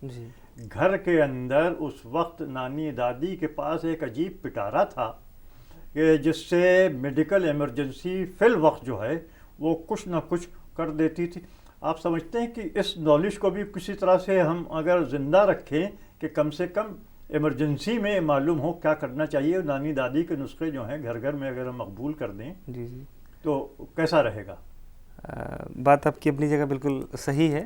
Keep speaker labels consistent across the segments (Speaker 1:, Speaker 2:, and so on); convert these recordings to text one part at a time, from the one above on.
Speaker 1: जी।
Speaker 2: घर के अंदर उस वक्त नानी दादी के पास एक अजीब पिटारा था कि जिससे मेडिकल इमरजेंसी फिल वक्त जो है वो कुछ ना कुछ कर देती थी। आप समझते हैं कि इस नॉलेज को भी किसी तरह से हम अगर ज़िंदा रखें कि कम से कम इमरजेंसी में मालूम हो क्या करना चाहिए, नानी दादी के नुस्खे जो हैं घर घर में अगर हम मकबूल कर दें
Speaker 1: जी जी,
Speaker 2: तो कैसा रहेगा?
Speaker 1: बात आपकी अपनी जगह बिल्कुल सही है।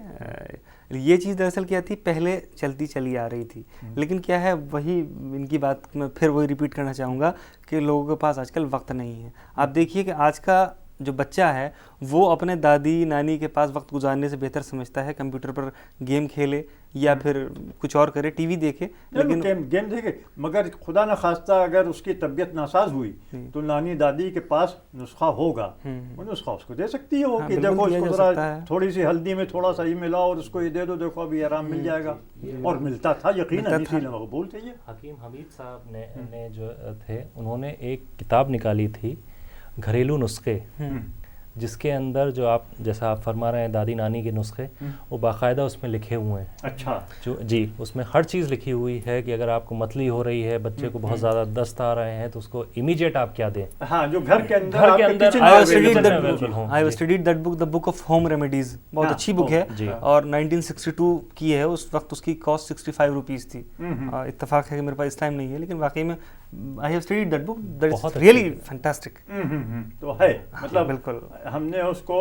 Speaker 1: ये चीज़ दरअसल क्या थी, पहले चलती चली आ रही थी, लेकिन क्या है, वही इनकी बात मैं फिर वही रिपीट करना चाहूँगा कि लोगों के पास आजकल वक्त नहीं है। आप देखिए कि आज का जो बच्चा है वो अपने दादी नानी के पास वक्त गुजारने से बेहतर समझता है कंप्यूटर पर गेम खेले या फिर कुछ और करे, टीवी देखे। लेकिन
Speaker 2: गेम देखे, मगर खुदा न खास्ता अगर उसकी तबीयत नासाज हुई तो नानी दादी के पास नुस्खा होगा, वो नुस्खा उसको दे सकती है वो कि देखो इसको जरा थोड़ी सी हल्दी में थोड़ा सा ही मिलाओ और उसको ये दे दो, देखो अभी आराम मिल जाएगा। और मिलता था यकीनन, इसीलिए मकबूल थे ये।
Speaker 3: हकीम हमीद साहब ने जो थे, उन्होंने एक किताब निकाली थी घरेलू नुस्खे, जिसके अंदर जो आप जैसा आप फरमा रहे हैं दादी नानी के नुस्खे, वो बाकायदा उसमें लिखे हुए हैं।
Speaker 2: अच्छा।
Speaker 3: जो जी, उसमें हर चीज़ लिखी हुई है कि अगर आपको मतली हो रही है, बच्चे को बहुत ज़्यादा दस्त आ रहे हैं, तो उसको इमीडिएट आप क्या दें।
Speaker 2: हाँ, जो घर के अंदर
Speaker 1: I have studied that book, the book of home remedies, बहुत अच्छी बुक है और 1962 की है। उस वक्त उसकी कॉस्ट 65 रुपीज़ थी। इत्तेफाक है कि मेरे पास इस टाइम नहीं है, लेकिन वाकई में I have studied that book, that is really fantastic.
Speaker 2: तो है, मतलब
Speaker 1: बिल्कुल
Speaker 2: हमने उसको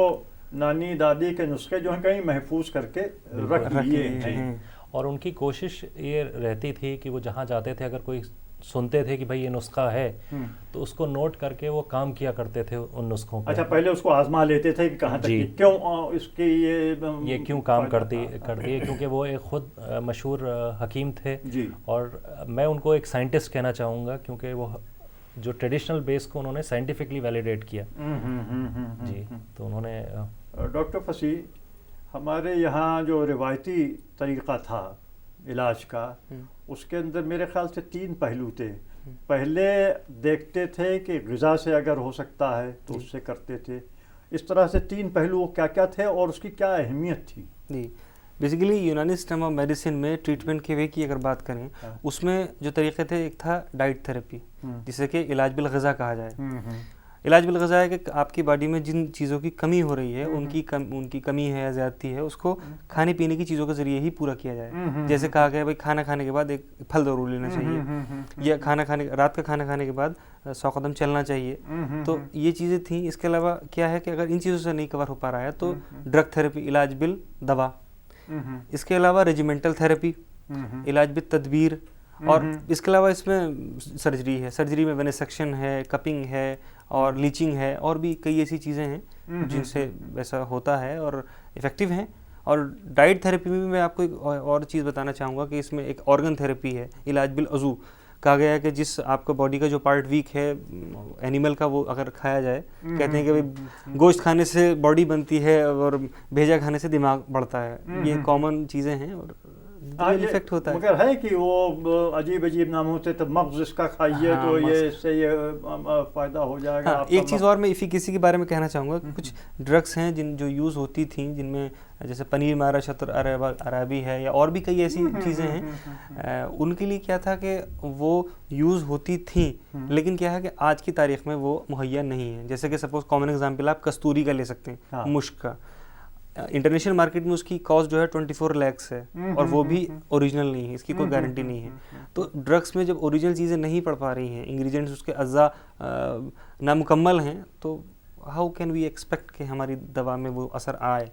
Speaker 2: नानी दादी के नुस्खे जो हैं कहीं महफूज करके रख लिए हैं।
Speaker 3: और उनकी कोशिश ये रहती थी कि वो जहाँ जाते थे, अगर कोई सुनते थे कि भाई ये नुस्खा है, तो उसको नोट करके वो काम किया करते थे उन नुस्खों पे।
Speaker 2: अच्छा, पहले उसको आजमा लेते थे कि कहाँ तक क्यों इसकी
Speaker 3: ये क्यों काम करती है, क्योंकि वो एक खुद मशहूर हकीम थे
Speaker 2: जी।
Speaker 3: और मैं उनको एक साइंटिस्ट कहना चाहूँगा, क्योंकि वो जो ट्रेडिशनल बेस को उन्होंने साइंटिफिकली वैलिडेट किया। जी, तो उन्होंने
Speaker 2: डॉक्टर फसी, हमारे यहाँ जो रिवायती तरीक़ा था इलाज का, उसके अंदर मेरे ख्याल से 3 पहलू थे। पहले देखते थे कि ग़िज़ा से अगर हो सकता है तो उससे करते थे। इस तरह से 3 पहलू क्या क्या थे और उसकी क्या अहमियत थी?
Speaker 1: जी, बेसिकली यूनानी सिस्टम ऑफ मेडिसिन में ट्रीटमेंट के वे की अगर बात करें, उसमें जो तरीक़े थे, एक था डाइट थेरेपी, जिसे कि इलाज बिल ग़िज़ा कहा जाए। इलाज बिल ग़िज़ा है कि आपकी बॉडी में जिन चीज़ों की कमी हो रही है, उनकी कमी है या ज़्यादती है, उसको खाने पीने की चीज़ों के ज़रिए ही पूरा किया जाए। जैसे कहा गया भाई खाना खाने के बाद एक फल ज़रूर लेना चाहिए, या रात का खाना खाने के बाद 100 कदम चलना चाहिए। तो ये चीज़ें थी। इसके अलावा क्या है कि अगर इन चीज़ों से नहीं कवर हो पा रहा है तो ड्रग थेरेपी, इलाज बिल दवा। इसके अलावा रेजिमेंटल थेरेपी, इलाज बिल तदबीर, और इसके अलावा इसमें सर्जरी है। सर्जरी में वेनेसेक्शन है, कपिंग है और लीचिंग है, और भी कई ऐसी चीज़ें हैं जिनसे ऐसा होता है और इफ़ेक्टिव हैं। और डाइट थेरेपी में भी मैं आपको एक और चीज़ बताना चाहूँगा कि इसमें एक ऑर्गन थेरेपी है, इलाज बिल अज़ू। कहा गया है कि जिस आपका बॉडी का जो पार्ट वीक है एनिमल का, वो अगर खाया जाए, कहते हैं कि भाई गोश्त खाने से बॉडी बनती है और भेजा खाने से दिमाग बढ़ता है। ये कॉमन चीज़ें हैं और इफेक्ट होता है।
Speaker 2: मगर है कि वो अजीब अजीब नामों से, तो मग्ज़ इसका खाइए तो ये इससे ये फ़ायदा हो जाएगा।
Speaker 1: एक चीज़ और मैं इफिकेसी के बारे में कहना चाहूँगा कि कुछ ड्रग्स हैं जो यूज़ होती थी, जिनमें जैसे पनीर मारा शतर अराबी है या और भी कई ऐसी चीज़ें हैं, उनके लिए क्या था कि वो यूज़ होती थी, लेकिन क्या है कि आज की तारीख में वो मुहैया नहीं है। जैसे कि सपोज कॉमन एग्जांपल आप कस्तूरी का ले सकते हैं, मुश्क का। इंटरनेशनल मार्केट में उसकी कॉस्ट जो है 24 लाख है, और वो भी ओरिजिनल नहीं है, इसकी कोई गारंटी नहीं है। तो ड्रग्स में जब ओरिजिनल चीज़ें नहीं पड़ पा रही हैं, इंग्रेडिएंट्स उसके अज्जा नामुकम्मल हैं, तो हाउ कैन वी एक्सपेक्ट कि हमारी दवा में वो असर आए।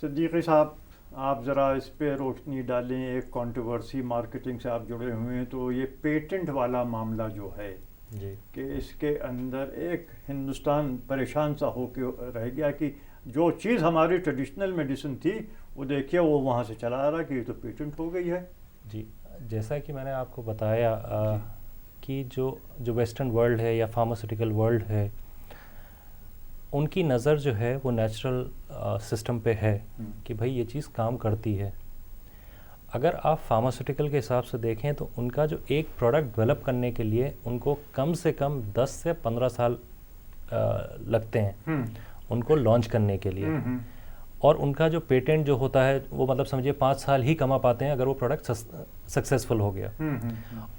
Speaker 2: सिद्दीकी साहब, आप ज़रा इस पे रोशनी डालें। एक कंट्रोवर्सी, मार्केटिंग से आप जुड़े हुए हैं, तो ये पेटेंट वाला मामला जो है
Speaker 3: जी,
Speaker 2: कि इसके अंदर एक हिंदुस्तान परेशान सा हो के रह गया कि जो चीज़ हमारी ट्रेडिशनल मेडिसिन थी, वो देखिए वो वहाँ से चला आ रहा कि ये तो पेटेंट हो गई है।
Speaker 3: जी, जैसा कि मैंने आपको बताया कि जो वेस्टर्न वर्ल्ड है या फार्मास्यूटिकल वर्ल्ड है, उनकी नज़र जो है वो नेचुरल सिस्टम पे है कि भाई ये चीज़ काम करती है। अगर आप फार्मास्यूटिकल के हिसाब से देखें तो उनका जो एक प्रोडक्ट डेवलप करने के लिए उनको कम से कम 10 से 15 साल लगते हैं उनको लॉन्च करने के लिए। और उनका जो पेटेंट जो होता है वो मतलब समझिए 5 साल ही कमा पाते हैं अगर वो प्रोडक्ट सक्सेसफुल हो गया।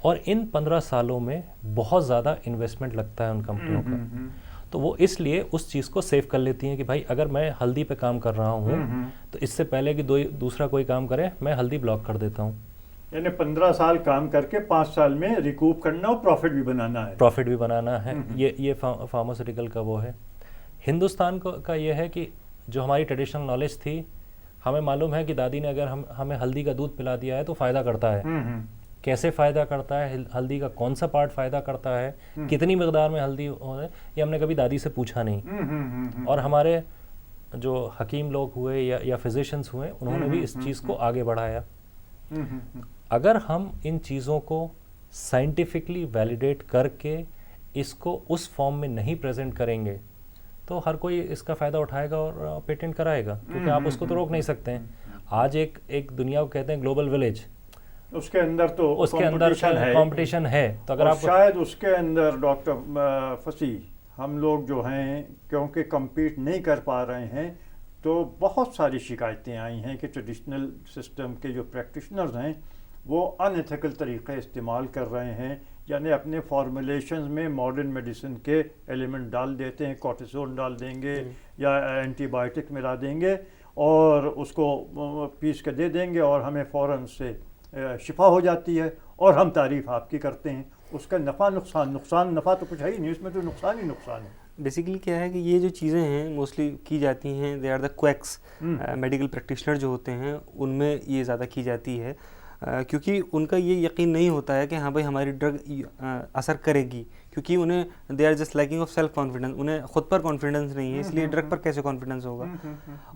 Speaker 3: और इन 15 सालों में बहुत ज़्यादा इन्वेस्टमेंट लगता है उन कंपनियों का, तो वो इसलिए उस चीज़ को सेव कर लेती हैं कि भाई अगर मैं हल्दी पे काम कर रहा हूँ तो इससे पहले कि दूसरा कोई काम करे मैं हल्दी ब्लॉक कर देता हूँ।
Speaker 2: यानी 15 साल काम करके 5 साल में रिकूप करना और प्रॉफिट भी बनाना है।
Speaker 3: ये फार्मास्यूटिकल का वो है। हिंदुस्तान का ये है कि जो हमारी ट्रेडिशनल नॉलेज थी, हमें मालूम है कि दादी ने अगर हमें हल्दी का दूध पिला दिया है तो फ़ायदा करता है। कैसे फ़ायदा करता है, हल्दी का कौन सा पार्ट फ़ायदा करता है, कितनी मकदार में हल्दी हो है, ये हमने कभी दादी से पूछा नहीं। और हमारे जो हकीम लोग हुए या फिजिशियंस हुए, उन्होंने भी इस चीज़ को आगे बढ़ाया। अगर हम इन चीज़ों को साइंटिफिकली वैलिडेट करके इसको उस फॉर्म में नहीं प्रेजेंट करेंगे तो हर कोई इसका फ़ायदा उठाएगा और पेटेंट कराएगा, क्योंकि आप उसको तो रोक नहीं सकते हैं। आज एक दुनिया को कहते हैं ग्लोबल विलेज,
Speaker 2: उसके अंदर
Speaker 3: कंपटीशन है। तो अगर आप
Speaker 2: शायद उसके अंदर डॉक्टर फसी हम लोग जो हैं क्योंकि compete नहीं कर पा रहे हैं, तो बहुत सारी शिकायतें आई हैं कि ट्रेडिशनल सिस्टम के जो प्रैक्टिशनर्स हैं वो अनएथिकल तरीक़े इस्तेमाल कर रहे हैं, यानी अपने फॉर्मुलेशंस में मॉडर्न मेडिसिन के एलिमेंट डाल देते हैं, कॉर्टिसोन डाल देंगे या एंटीबायोटिक मिला देंगे और उसको पीस के दे देंगे और हमें फ़ौरन से शिफा हो जाती है और हम तारीफ़ आपकी करते हैं। उसका नुकसान नफ़ा तो कुछ है ही नहीं, उसमें तो नुकसान ही नुकसान है।
Speaker 1: बेसिकली क्या है कि ये जो चीज़ें हैं मोस्टली की जाती हैं, they are the quacks, medical practitioner जो होते हैं उनमें ये ज़्यादा की जाती है, क्योंकि उनका ये यकीन नहीं होता है कि हाँ भाई हमारी ड्रग असर करेगी, क्योंकि उन्हें they are just lacking of self confidence, उन्हें खुद पर कॉन्फिडेंस नहीं है, इसलिए ड्रग पर कैसे कॉन्फिडेंस होगा।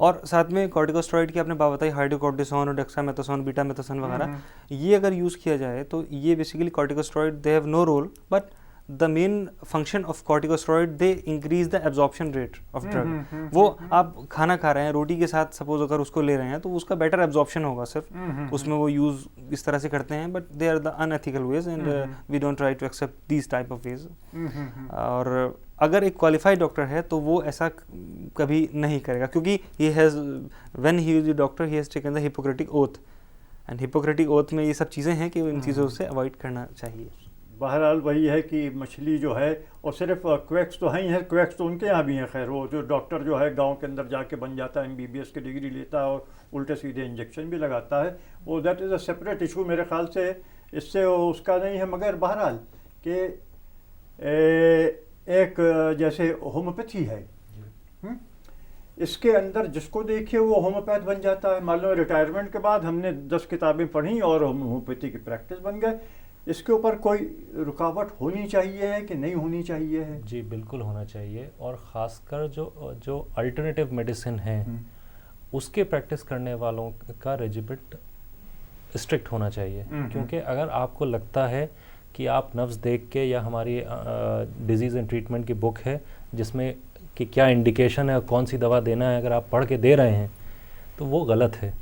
Speaker 1: और साथ में कॉर्टिकोस्टेरॉइड की आपने बात बताई, हाइड्रोकॉर्टिसोन और डेक्सामेथासोन, बीटामेथासोन वगैरह, ये अगर यूज़ किया जाए तो ये basically corticosteroid they have no role, but the main function of corticosteroid, they increase the absorption rate of drug। वो आप खाना खा रहे हैं रोटी के साथ, सपोज अगर उसको ले रहे हैं तो उसका बेटर एब्जॉर्प्शन होगा सिर्फ, उसमें वो यूज़ इस तरह से करते हैं, but they are the unethical ways and we don't try to accept these type of ways. और अगर एक क्वालिफाइड डॉक्टर है तो वो ऐसा कभी नहीं करेगा, क्योंकि he has when he is the doctor he has taken the Hippocratic oath, and Hippocratic oath में ये सब चीज़ें हैं कि इन चीज़ों से अवॉइड करना चाहिए।
Speaker 2: बहरहाल वही है कि मछली जो है, और सिर्फ क्वैक्स तो हैं ही हैं, क्वैक्स तो उनके यहाँ भी हैं। खैर वो जो डॉक्टर जो है गांव के अंदर जाके बन जाता है, MBBS की डिग्री लेता है और उल्टे सीधे इंजेक्शन भी लगाता है, वो that is a separate issue मेरे ख्याल से, इससे उसका नहीं है। मगर बहरहाल कि एक जैसे होम्योपैथी है, इसके अंदर जिसको देखिए वो होम्योपैथ बन जाता है। मान लो रिटायरमेंट के बाद हमने 10 किताबें पढ़ी और होम्योपैथी की प्रैक्टिस बन गए। इसके ऊपर कोई रुकावट होनी चाहिए है कि नहीं होनी चाहिए है?
Speaker 3: जी बिल्कुल होना चाहिए, और ख़ासकर जो अल्टरनेटिव मेडिसिन है उसके प्रैक्टिस करने वालों का रेजिमेंट स्ट्रिक्ट होना चाहिए। क्योंकि अगर आपको लगता है कि आप नब्ज़ देख के, या हमारी डिजीज़ एंड ट्रीटमेंट की बुक है जिसमें कि क्या इंडिकेशन है और कौन सी दवा देना है, अगर आप पढ़ के दे रहे हैं तो वो गलत है।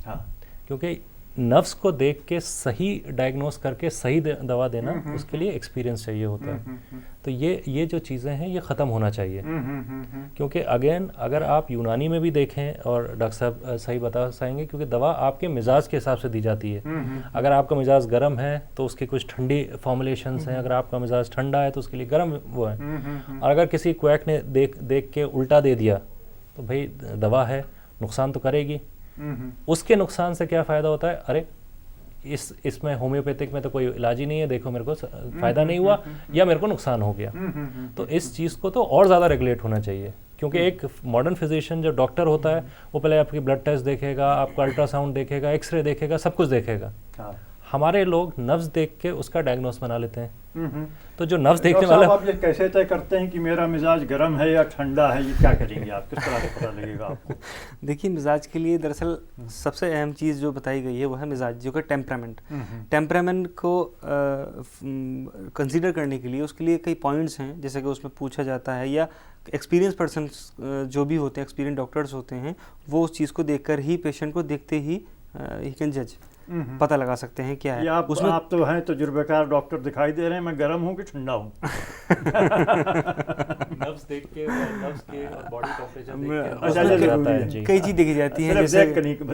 Speaker 3: क्योंकि नफ्स को देख के सही डायग्नोस करके सही दवा देना, उसके लिए एक्सपीरियंस चाहिए होता है। तो ये जो चीज़ें हैं ये ख़त्म होना चाहिए। क्योंकि अगेन अगर आप यूनानी में भी देखें, और डॉक्टर साहब सही बता पाएंगे, क्योंकि दवा आपके मिजाज के हिसाब से दी जाती है। अगर आपका मिजाज गर्म है तो उसकी कुछ ठंडी फॉर्मुलेशंस हैं, अगर आपका मिजाज ठंडा है तो उसके लिए गर्म वो है। और अगर किसी क्वैक ने देख के उल्टा दे दिया तो भाई दवा है, नुकसान तो करेगी। उसके नुकसान से क्या फ़ायदा होता है, अरे इसमें होम्योपैथिक में तो कोई इलाज ही नहीं है, देखो मेरे को फ़ायदा नहीं हुआ या मेरे को नुकसान हो गया। तो इस चीज़ को तो और ज़्यादा रेगुलेट होना चाहिए। क्योंकि एक मॉडर्न फिजिशियन जो डॉक्टर होता है वो पहले आपकी ब्लड टेस्ट देखेगा, आपका अल्ट्रासाउंड देखेगा, एक्सरे देखेगा, सब कुछ देखेगा। हमारे लोग नब्ज़ देख के उसका डायग्नोस बना लेते हैं। तो जो नब्ज़ देखने वाला,
Speaker 2: आप ये कैसे तय करते हैं कि मेरा मिजाज गर्म है या ठंडा है? ये क्या करेंगे आप, किस तरह से पता लगेगा आपको?
Speaker 1: देखिए, मिजाज के लिए दरअसल सबसे अहम चीज़ जो बताई गई है वो है मिजाज, जो कि टेम्परामेंट। टेम्परामेंट को कंसीडर करने के लिए उसके लिए कई पॉइंट्स हैं, जैसे कि उसमें पूछा जाता है, या एक्सपीरियंस पर्सन जो भी होते हैं, एक्सपीरियंस डॉक्टर्स होते हैं, वो उस चीज़ को देखकर ही, पेशेंट को देखते ही ही कैन जज, पता लगा सकते हैं क्या है
Speaker 2: उसमें। आप तो हैं तजुर्बेकार डॉक्टर दिखाई दे रहे हैं, मैं गर्म हूँ कि ठंडा हूँ।
Speaker 3: नब्ज देख के और बॉडी टेम्परेचर देख के
Speaker 1: कई चीज़ देखी जाती है, जैसे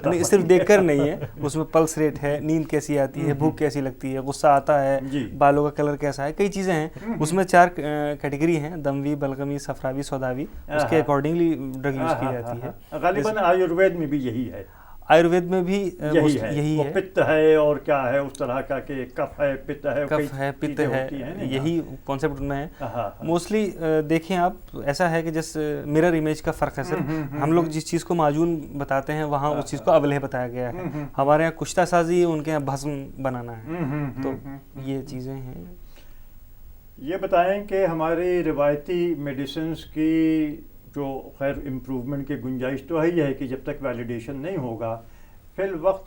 Speaker 1: नहीं, सिर्फ देखकर नहीं है, उसमें पल्स रेट है, नींद कैसी आती है, भूख कैसी लगती है, गुस्सा आता है, बालों का कलर कैसा है, कई चीज़ें हैं। उसमें 4 कैटेगरी हैं, दमवी, बलगमी, सफरावी, सौदावी, उसके अकॉर्डिंगली ड्रग यूज़ की जाती है।
Speaker 2: गालिबन आयुर्वेद में भी यही है,
Speaker 1: आयुर्वेद में भी
Speaker 2: यही है। पित्त है और क्या है उस तरह का, कि कफ है, पित्त है,
Speaker 1: कफ है, पित्त है, यही कॉन्सेप्ट में है मोस्टली। देखें आप, ऐसा है कि जैसे मिरर इमेज का फ़र्क है सिर्फ। हम लोग जिस चीज़ को माजून बताते हैं वहाँ उस चीज़ को अवलेह बताया गया है। हमारे यहाँ कुश्ता साजी है, उनके यहाँ भस्म बनाना है। तो ये चीज़ें हैं।
Speaker 2: ये बताएं कि हमारी रिवायती मेडिसिन्स की जो खैर इम्प्रूवमेंट की गुंजाइश तो है ही है कि जब तक वैलिडेशन नहीं होगा, फिल वक्त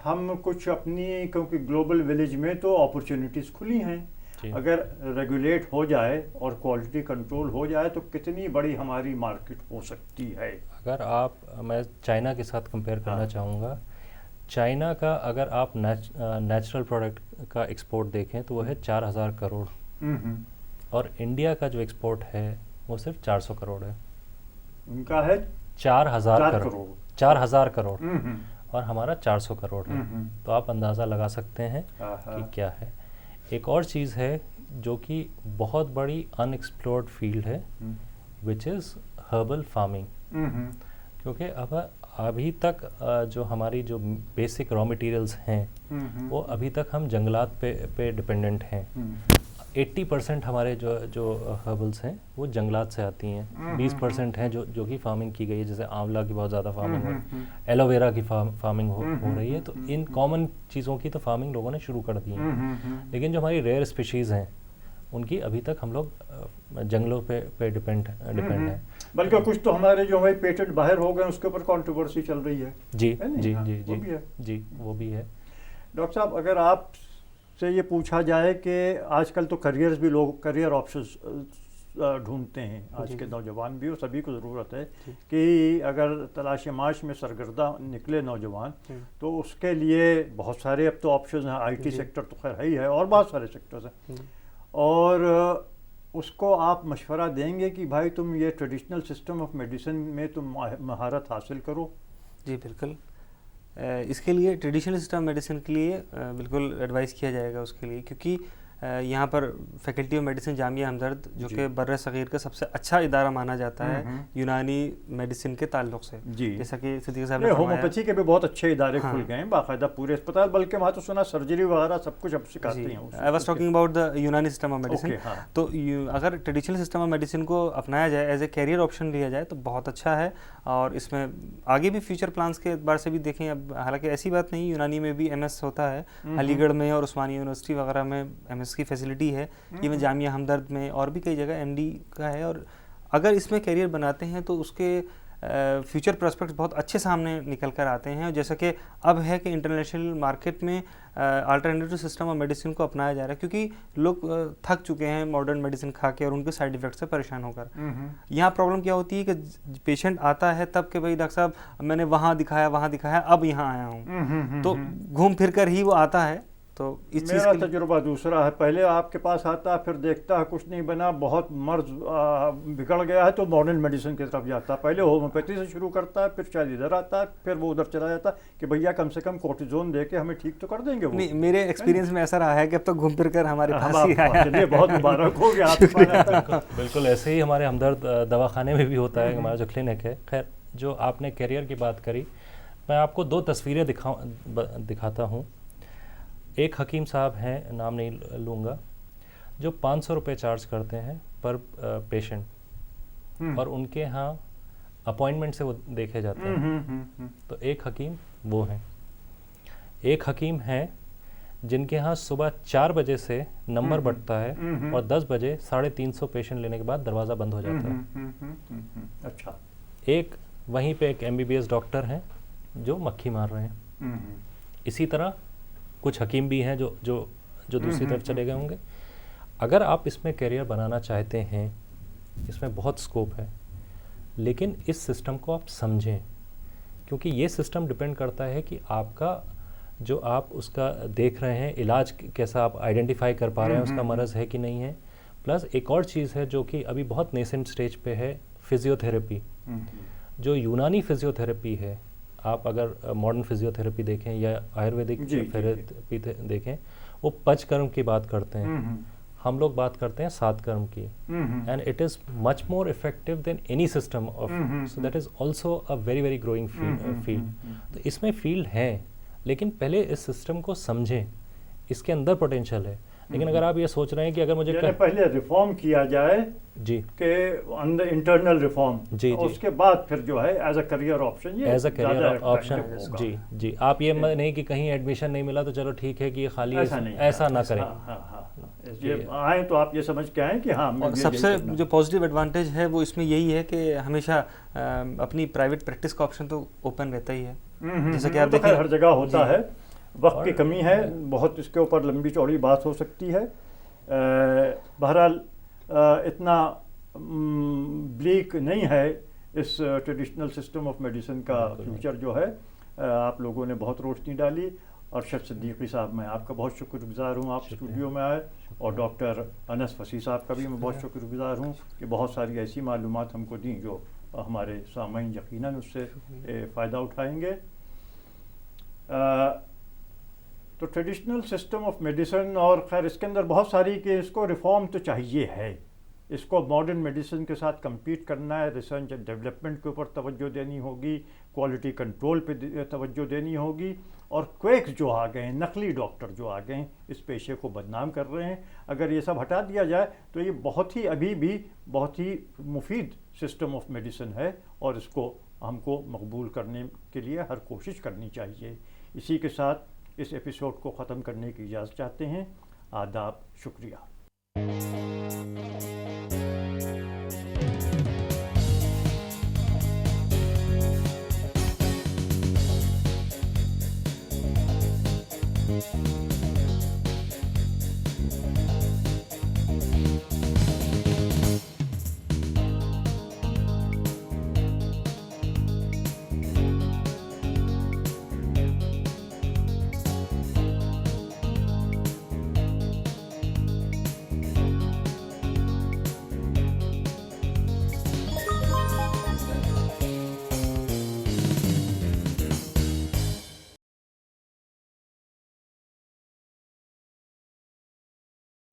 Speaker 2: हम कुछ अपनी, क्योंकि ग्लोबल विलेज में तो अपॉर्चुनिटीज़ खुली हैं, अगर रेगुलेट हो जाए और क्वालिटी कंट्रोल हो जाए तो कितनी बड़ी हमारी मार्केट हो सकती है।
Speaker 3: अगर मैं चाइना के साथ कंपेयर करना चाहूँगा। चाइना का अगर आप नेचुरल प्रोडक्ट का एक्सपोर्ट देखें तो वो है 4000 करोड़, और इंडिया का जो एक्सपोर्ट है वो सिर्फ 400 करोड़ है।
Speaker 2: उनका है
Speaker 3: 4000 करोड़, 4000 करोड़, और हमारा 400 करोड़ है। तो आप अंदाज़ा लगा सकते हैं कि क्या है। एक और चीज़ है जो कि बहुत बड़ी अनएक्सप्लोर्ड फील्ड है, विच इज़ हर्बल फार्मिंग। क्योंकि अब अभी तक जो हमारी जो बेसिक रॉ मटेरियल्स हैं वो अभी तक हम जंगलात पे डिपेंडेंट हैं। 80% हमारे जो हर्बल्स हैं वो जंगलात से आती हैं। 20% हैं जो कि फार्मिंग की गई है, जैसे आंवला की बहुत ज़्यादा फार्मिंग हो रही है, एलोवेरा की फार्मिंग हो रही है। तो इन कॉमन चीज़ों की तो फार्मिंग लोगों ने शुरू कर दी है। लेकिन जो हमारी रेयर स्पीशीज़ हैं उनकी अभी तक हम लोग जंगलों पे डिपेंड है।
Speaker 2: बल्कि कुछ तो हमारे जो भाई पेटेंट बाहर हो गए, उसके ऊपर कंट्रोवर्सी चल रही है।
Speaker 3: जी जी जी जी, वो भी है।
Speaker 2: डॉक्टर साहब, अगर आप से ये पूछा जाए कि आजकल तो करियर ऑप्शंस ढूंढते हैं, आज के नौजवान भी, और सभी को ज़रूरत है कि अगर तलाश माश में सरगर्दा निकले नौजवान, तो उसके लिए बहुत सारे अब तो ऑप्शंस हैं। आईटी सेक्टर तो खैर है ही है, और बहुत सारे सेक्टर्स हैं। और उसको आप मशवरा देंगे कि भाई तुम ये ट्रेडिशनल सिस्टम ऑफ मेडिसिन में तुम महारत हासिल करो?
Speaker 1: जी बिल्कुल, इसके लिए ट्रेडिशनल सिस्टम मेडिसिन के लिए बिल्कुल एडवाइस किया जाएगा उसके लिए, क्योंकि यहाँ पर फैकल्टी ऑफ मेडिसिन जामिया हमदर्द जो कि बर्र सग़ीर का सबसे अच्छा इदारा माना जाता है यूनानी मेडिसिन के ताल्लुक से। जी, जैसा कि सिद्दीकी साहब ने
Speaker 2: होम्योपैथी के भी बहुत अच्छे इदारे खुल गए हैं, बाकायदा पूरे अस्पताल, बल्कि वहाँ तो सुना सर्जरी वगैरह सब कुछ अब सिखाते हैं।
Speaker 1: I was talking about the यूनानी सिस्टम ऑफ मेडिसिन। तो अगर ट्रेडिशनल सिस्टम ऑफ मेडिसिन को अपनाया जाए, एज ए कैरियर ऑप्शन लिया जाए, तो बहुत अच्छा है। और इसमें आगे भी फ्यूचर प्लान्स के एतबार से भी देखें, अब हालांकि ऐसी बात नहीं, यूनानी में भी MS होता है, अलीगढ़ में और उस्मानिया यूनिवर्सिटी वगैरह में MS की फैसिलिटी है। ये में जामिया हमदर्द में और भी कई जगह MD का है। और अगर इसमें करियर बनाते हैं तो उसके फ्यूचर प्रोस्पेक्ट्स बहुत अच्छे सामने निकल कर आते हैं। जैसा कि अब है कि इंटरनेशनल मार्केट में अल्टरनेटिव सिस्टम ऑफ मेडिसिन को अपनाया जा रहा है, क्योंकि लोग थक चुके हैं मॉडर्न मेडिसिन खा के और उनके साइड इफ़ेक्ट से परेशान होकर। यहाँ प्रॉब्लम क्या होती है कि पेशेंट आता है तब कि भाई डॉक्टर साहब मैंने वहाँ दिखाया अब यहाँ आया हूँ, तो घूम फिर कर ही वो आता है। तो इस
Speaker 2: मेरा तजुर्बा दूसरा है, पहले आपके पास आता है, फिर देखता है कुछ नहीं बना, बहुत मर्ज बिगड़ गया है, तो मॉडर्न मेडिसिन की तरफ जाता है। पहले होम्योपैथी से शुरू करता है, फिर शायद इधर आता है, फिर वो उधर चला जाता है कि भैया कम से कम कोर्टिजोन दे के हमें ठीक तो कर देंगे वो।
Speaker 1: नहीं, मेरे एक्सपीरियंस में ऐसा रहा है कि अब तक घूम फिर कर हमारे पास ही आया।
Speaker 2: चलिए, बहुत मुबारक हो गया आपको।
Speaker 3: बिल्कुल ऐसे ही हमारे हमदर्द दवाखाने में भी होता है, हमारा जो क्लिनिक है। खैर, जो आपने कैरियर की बात करी, मैं आपको 2 तस्वीरें दिखाता हूँ। एक हकीम साहब हैं, नाम नहीं लूँगा, जो 500 रुपये चार्ज करते हैं पर पेशेंट, और उनके यहाँ अपॉइंटमेंट से वो देखे जाते हैं। तो एक हकीम वो हैं। एक हकीम हैं जिनके यहाँ सुबह 4 बजे से नंबर बढ़ता है और 10 बजे 350 पेशेंट लेने के बाद दरवाज़ा बंद हो जाता है।
Speaker 2: अच्छा।
Speaker 3: एक वहीं पे एक MBBS डॉक्टर हैं जो मक्खी मार रहे हैं। इसी तरह कुछ हकीम भी हैं जो दूसरी तरफ चले गए होंगे। अगर आप इसमें करियर बनाना चाहते हैं, इसमें बहुत स्कोप है, लेकिन इस सिस्टम को आप समझें क्योंकि ये सिस्टम डिपेंड करता है कि आपका जो आप उसका देख रहे हैं इलाज कैसा आप आइडेंटिफाई कर पा रहे हैं उसका मरज़ है कि नहीं है। प्लस एक और चीज़ है जो कि अभी बहुत नेसेंट स्टेज पे है, फिजियोथेरेपी। जो यूनानी फिजियोथेरेपी है, आप अगर मॉडर्न फिजियोथेरेपी देखें या आयुर्वेदिक थेरेपी देखें, वो पंचकर्म की बात करते हैं, हम लोग बात करते हैं 7 कर्म की। And it is much more effective than any system of, so that is also a very very growing field. तो इसमें फील्ड है, लेकिन पहले इस सिस्टम को समझें, इसके अंदर पोटेंशियल है। लेकिन अगर आप ये सोच रहे हैं कि अगर मुझे
Speaker 2: पहले रिफॉर्म किया जाए
Speaker 3: जी
Speaker 2: के अंदर इंटरनल रिफॉर्म
Speaker 3: जी,
Speaker 2: उसके बाद फिर जो है as a career option,
Speaker 3: as a career option जी जी। आप ये नहीं कि कहीं एडमिशन नहीं मिला तो चलो ठीक है कि ये खाली ऐसा ना करें।
Speaker 2: आए तो आप ये समझ के आए कि हाँ।
Speaker 1: और सबसे जो पॉजिटिव एडवांटेज है वो इसमें यही है कि हमेशा अपनी प्राइवेट प्रैक्टिस का ऑप्शन तो ओपन रहता ही है, जैसा कि आप देखें
Speaker 2: हर जगह होता है। वक्त की कमी है, बहुत इसके ऊपर लंबी चौड़ी बात हो सकती है। बहरहाल इतना ब्लीक नहीं है इस ट्रेडिशनल सिस्टम ऑफ मेडिसिन का फ्यूचर जो है। आप लोगों ने बहुत रोशनी डाली। अरशद सिद्दीकी साहब, मैं आपका बहुत शुक्रगुजार हूँ, आप स्टूडियो में आए। और डॉक्टर अनस फसी साहब का भी मैं बहुत शुक्रगुजार हूँ कि बहुत सारी ऐसी मालूमात हमको दी जो हमारे सामईन यकीनन उससे फ़ायदा उठाएंगे। तो ट्रेडिशनल सिस्टम ऑफ मेडिसिन, और खैर इसके अंदर बहुत सारी कि इसको रिफॉर्म तो चाहिए है, इसको मॉडर्न मेडिसिन के साथ compete करना है, रिसर्च एंड डेवलपमेंट के ऊपर तवज्जो देनी होगी, क्वालिटी कंट्रोल पे तवज्जो देनी होगी। और क्वेक्स जो आ गए हैं, नकली डॉक्टर जो आ गए हैं, इस पेशे को बदनाम कर रहे हैं। अगर ये सब हटा दिया जाए तो ये बहुत ही अभी भी बहुत ही मुफीद सिस्टम ऑफ मेडिसिन है, और इसको हमको मकबूल करने के लिए हर कोशिश करनी चाहिए। इसी के साथ इस एपिसोड को ख़त्म करने की इजाज़त चाहते हैं। आदाब, शुक्रिया।